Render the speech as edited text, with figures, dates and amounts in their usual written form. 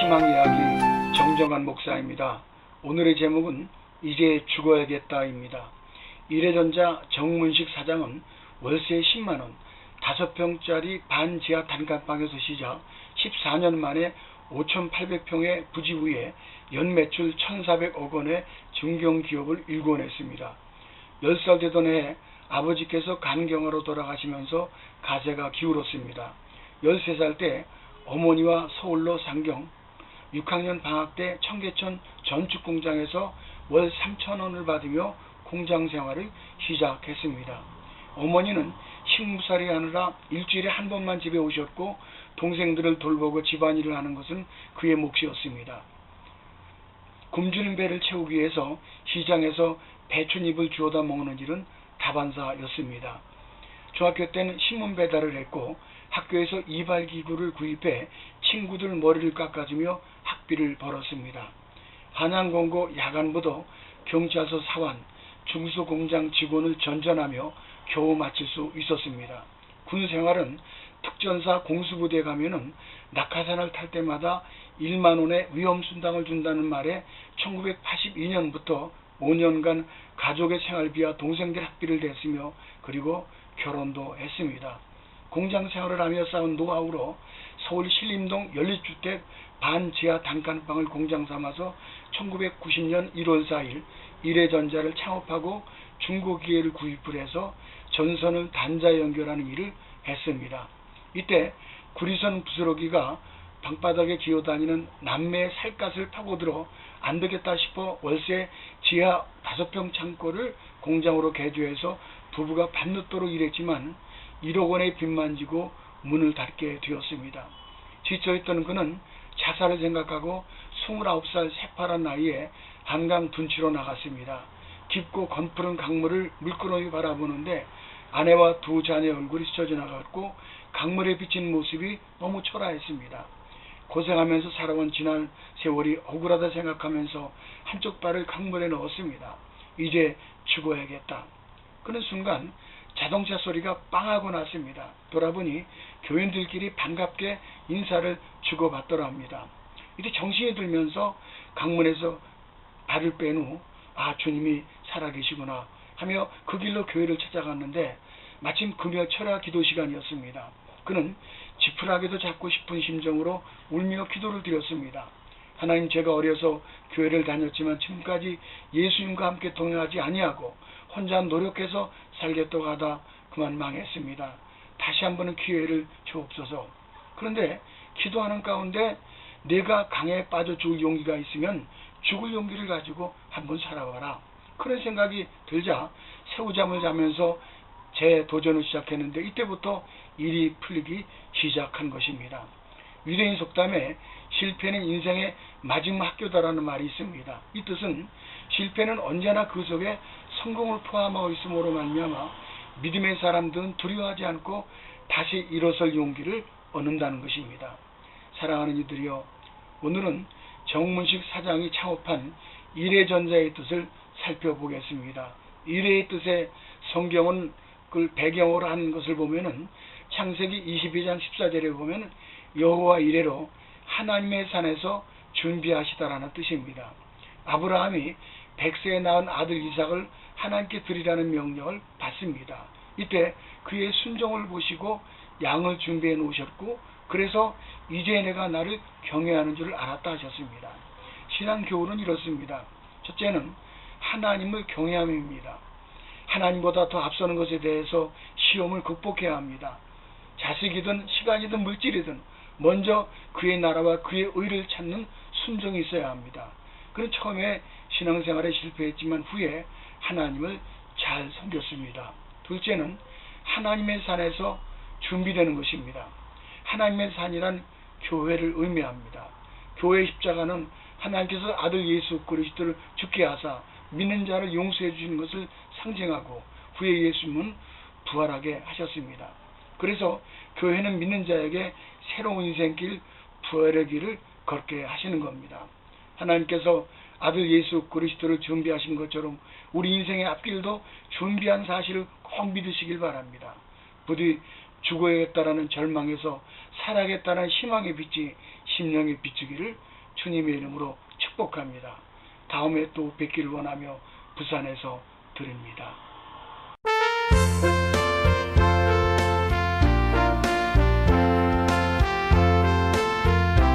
희망이야기 정정한 목사입니다. 오늘의 제목은 이제 죽어야겠다입니다. 이래전자 정문식 사장은 월세 10만원, 5평짜리 반지하 단칸방에서 시작 14년 만에 5,800평의 부지 위에 연매출 1,400억 원의 중견기업을 일궈냈습니다. 10살 되던 해에 아버지께서 간경화로 돌아가시면서 가세가 기울었습니다. 13살 때 어머니와 서울로 상경, 6학년 방학 때 청계천 전축공장에서 월 3,000원을 받으며 공장 생활을 시작했습니다. 어머니는 식무살이 하느라 일주일에 한 번만 집에 오셨고 동생들을 돌보고 집안일을 하는 것은 그의 몫이었습니다. 굶주린 배를 채우기 위해서 시장에서 배춧잎을 주워다 먹는 일은 다반사였습니다. 중학교 때는 신문 배달을 했고 학교에서 이발기구를 구입해 친구들 머리를 깎아주며 학비를 벌었습니다. 한양공고 야간부도 경찰서 사원, 중소공장 직원을 전전하며 겨우 마칠 수 있었습니다. 군생활은 특전사 공수부대에 가면은 낙하산을 탈 때마다 1만 원의 위험순당을 준다는 말에 1982년부터 5년간 가족의 생활비와 동생들 학비를 냈으며 그리고 결혼도 했습니다. 공장 생활을 하며 쌓은 노하우로 서울 신림동 연립주택 반지하 단칸방을 공장 삼아서 1990년 1월 4일 이래전자를 창업하고 중고기계를 구입을 해서 전선을 단자에 연결하는 일을 했습니다. 이때 구리선 부스러기가 방바닥에 기어다니는 남매의 살갗을 파고들어 안되겠다 싶어 월세 지하 5평 창고를 공장으로 개조해서 부부가 밤늦도록 일했지만 1억 원의 빚만 지고 문을 닫게 되었습니다. 지쳐있던 그는 자살을 생각하고 29살 새파란 나이에 한강 둔치로 나갔습니다. 깊고 건푸른 강물을 물끄러미 바라보는데 아내와 두 자녀 얼굴이 스쳐 지나갔고 강물에 비친 모습이 너무 초라했습니다. 고생하면서 살아온 지난 세월이 억울하다 생각하면서 한쪽 발을 강물에 넣었습니다. 이제 죽어야겠다. 그는 순간 자동차 소리가 빵하고 났습니다. 돌아보니 교인들끼리 반갑게 인사를 주고받더라 합니다. 이때 정신이 들면서 강문에서 발을 뺀 후 주님이 살아계시구나 하며 그 길로 교회를 찾아갔는데 마침 금요 철야 기도 시간이었습니다. 그는 지푸라기도 잡고 싶은 심정으로 울며 기도를 드렸습니다. 하나님, 제가 어려서 교회를 다녔지만 지금까지 예수님과 함께 동행하지 아니하고 혼자 노력해서 살겠다고 하다 그만 망했습니다. 다시 한번은 기회를 주옵소서. 그런데 기도하는 가운데 내가 강에 빠져 죽을 용기가 있으면 죽을 용기를 가지고 한번 살아봐라. 그런 생각이 들자 새우잠을 자면서 재도전을 시작했는데 이때부터 일이 풀리기 시작한 것입니다. 유대인 속담에 실패는 인생의 마지막 학교다라는 말이 있습니다. 이 뜻은 실패는 언제나 그 속에 성공을 포함하고 있음으로 말미암아 믿음의 사람들은 두려워하지 않고 다시 일어설 용기를 얻는다는 것입니다. 사랑하는 이들이여, 오늘은 정문식 사장이 창업한 이래전자의 뜻을 살펴보겠습니다. 이래의 뜻에 성경은 그 배경으로 한 것을 보면은 창세기 22장 14절에 보면 여호와 이래로 하나님의 산에서 준비하시다라는 뜻입니다. 아브라함이 100세에 낳은 아들 이삭을 하나님께 드리라는 명령을 받습니다. 이때 그의 순종을 보시고 양을 준비해 놓으셨고 그래서 이제 내가 나를 경외하는 줄 알았다 하셨습니다. 신앙 교훈은 이렇습니다. 첫째는 하나님을 경외함입니다. 하나님보다 더 앞서는 것에 대해서 시험을 극복해야 합니다. 자식이든 시간이든 물질이든 먼저 그의 나라와 그의 의를 찾는 순종이 있어야 합니다. 그는 처음에 신앙생활에 실패했지만 후에 하나님을 잘 섬겼습니다. 둘째는 하나님의 산에서 준비되는 것입니다. 하나님의 산이란 교회를 의미합니다. 교회의 십자가는 하나님께서 아들 예수 그리스도를 죽게 하사 믿는 자를 용서해 주시는 것을 상징하고 후에 예수님은 부활하게 하셨습니다. 그래서 교회는 믿는 자에게 새로운 인생길, 부활의 길을 걷게 하시는 겁니다. 하나님께서 아들 예수 그리스도를 준비하신 것처럼 우리 인생의 앞길도 준비한 사실을 꼭 믿으시길 바랍니다. 부디 죽어야겠다라는 절망에서 살아야겠다는 희망의 빛이 심령에 비추기를 주님의 이름으로 축복합니다. 다음에 또 뵙기를 원하며 부산에서 드립니다.